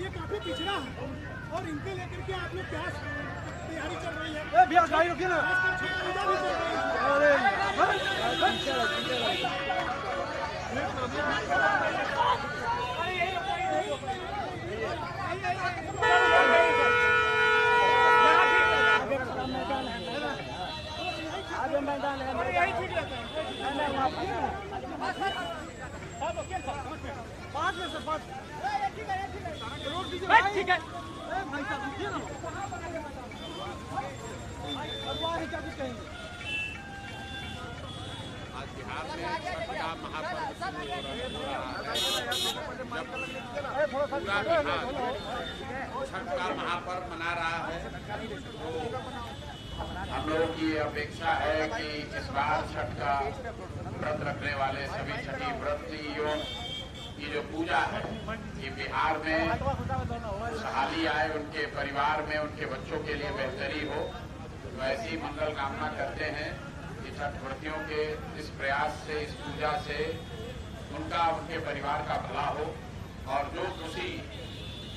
ये काफी पिछड़ा है और इनके लेकर के आप लोग क्या तैयारी चल रही है? भैया गाड़ी रुकिए ना। मैदान है यही ठीक रहता है। पाँच में से पाँच ठीक है ठीक है भाई साहब रुकिए ना। क्या कुछ कहेंगे? आज बिहार में छठ का महापर्व शुरू हो रहा है। पूरा बिहार छठ का महापर्व मना रहा है। तो हम लोगों की अपेक्षा है कि इस बार छठ का व्रत रखने वाले सभी छठी व्रतियों की जो पूजा है कि बिहार में खुशहाली आए, उनके परिवार में उनके बच्चों के लिए बेहतरी हो। तो ऐसी मंगल कामना करते हैं कि छठ व्रतियों के इस प्रयास से, इस पूजा से उनका, उनके परिवार का भला हो और जो खुशी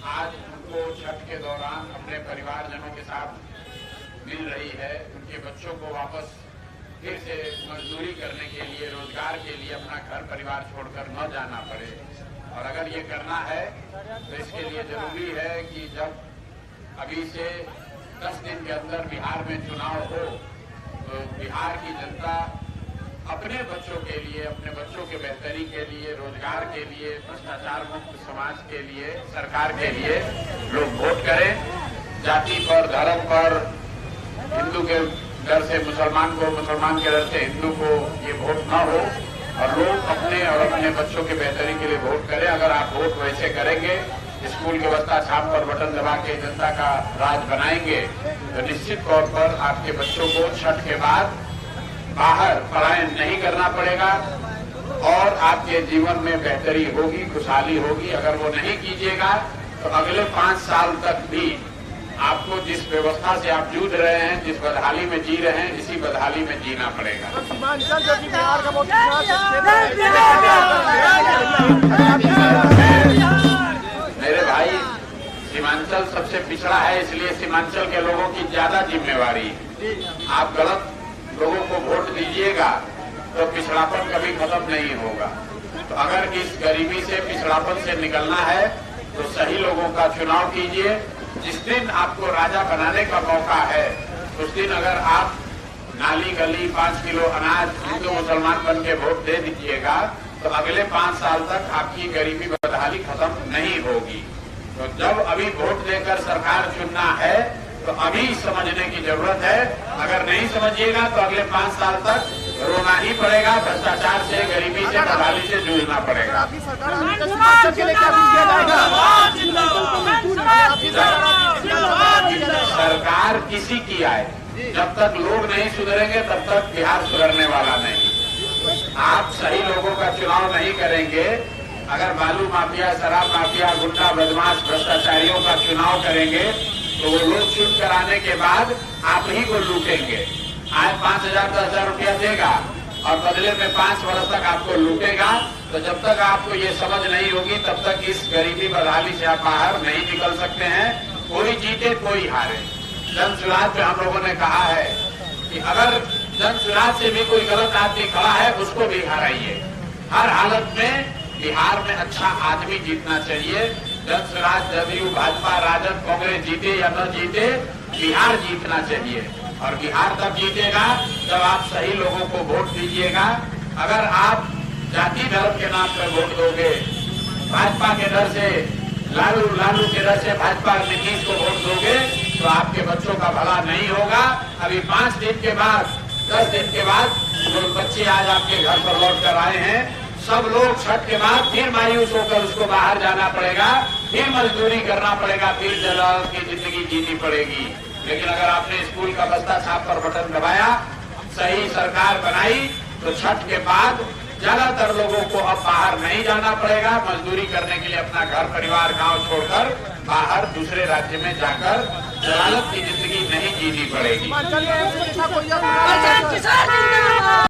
आज उनको छठ के दौरान अपने परिवारजनों के साथ मिल रही है, उनके बच्चों को वापस फिर से मजदूरी करने के लिए, रोजगार के लिए अपना घर परिवार छोड़कर न जाना पड़े। और अगर ये करना है तो इसके लिए जरूरी है कि जब अभी से 10 दिन के अंदर बिहार में चुनाव हो तो बिहार की जनता अपने बच्चों के लिए, अपने बच्चों के बेहतरी के लिए, रोजगार के लिए, भ्रष्टाचार मुक्त समाज के लिए, सरकार के लिए लोग वोट करें। जाति पर, धर्म पर, हिंदू के डर से मुसलमान को, मुसलमान के डर से हिंदू को ये वोट न हो और लोग अपने और अपने बच्चों के बेहतरी के लिए वोट करें। अगर आप वोट वैसे करेंगे, स्कूल के व्यवस्था छाप पर बटन दबा के जनता का राज बनाएंगे तो निश्चित तौर पर आपके बच्चों को छठ के बाद बाहर पलायन नहीं करना पड़ेगा और आपके जीवन में बेहतरी होगी, खुशहाली होगी। अगर वो नहीं कीजिएगा तो अगले 5 साल तक भी आपको जिस व्यवस्था से आप जूझ रहे हैं, जिस बदहाली में जी रहे हैं, इसी बदहाली में जीना पड़ेगा। सीमांचल जो कि बिहार का बहुत मेरे भाई, सीमांचल सबसे पिछड़ा है, इसलिए सीमांचल के लोगों की ज्यादा जिम्मेवारी है। आप गलत लोगों को वोट दीजिएगा तो पिछड़ापन कभी खत्म नहीं होगा। तो अगर इस गरीबी से, पिछड़ापन से निकलना है तो सही लोगों का चुनाव कीजिए। जिस दिन आपको राजा बनाने का मौका है उस दिन अगर आप नाली गली 5 किलो अनाज हिंदू मुसलमान बन के वोट दे दीजिएगा तो अगले 5 साल तक आपकी गरीबी बदहाली खत्म नहीं होगी। तो जब अभी वोट देकर सरकार चुनना है तो अभी समझने की जरूरत है। अगर नहीं समझिएगा तो अगले 5 साल तक रोना ही पड़ेगा, भ्रष्टाचार से, गरीबी से, बदहाली से जूझना पड़ेगा। सरकार किसी की आए, जब तक लोग नहीं सुधरेंगे तब तक बिहार सुधरने वाला नहीं। आप सही लोगों का चुनाव नहीं करेंगे, अगर बालू माफिया, शराब माफिया, गुंडा, बदमाश, भ्रष्टाचारियों का चुनाव करेंगे तो वो लोग चुन कराने के बाद आप ही को लूटेंगे। आज 5,000 10,000 रुपया देगा और बदले में 5 वर्ष तक आपको लूटेगा। तो जब तक आपको ये समझ नहीं होगी तब तक इस गरीबी बदहाली से आप बाहर नहीं निकल सकते हैं। कोई जीते कोई हारे। जन सुराज में हम लोगों ने कहा है कि अगर जन सुराज से भी कोई गलत आदमी खड़ा है उसको भी हराइए। हर हालत में बिहार में अच्छा आदमी जीतना चाहिए। जन सुराज, जदयू, भाजपा, राजद, कांग्रेस जीते या न जीते, बिहार जीतना चाहिए। और बिहार तब जीतेगा जब आप सही लोगों को वोट दीजिएगा। अगर आप जाति धर्म के नाम पर वोट दोगे, भाजपा के डर से, लालू के डर से भाजपा नीतीश को वोट दोगे तो आपके बच्चों का भला नहीं होगा। अभी 5 दिन के बाद, 10 दिन के बाद जो बच्चे आज आपके घर पर लौट कर आए हैं, सब लोग छठ के बाद फिर मायूस होकर उसको बाहर जाना पड़ेगा, फिर मजदूरी करना पड़ेगा, फिर जलाल की जिंदगी जीनी पड़ेगी। लेकिन अगर आपने स्कूल का बस्ता छाप पर बटन दबाया, सही सरकार बनाई तो छठ के बाद ज्यादातर लोगों को अब बाहर नहीं जाना पड़ेगा। मजदूरी करने के लिए अपना घर परिवार गांव छोड़कर बाहर दूसरे राज्य में जाकर जलालत की जिंदगी नहीं जीनी पड़ेगी।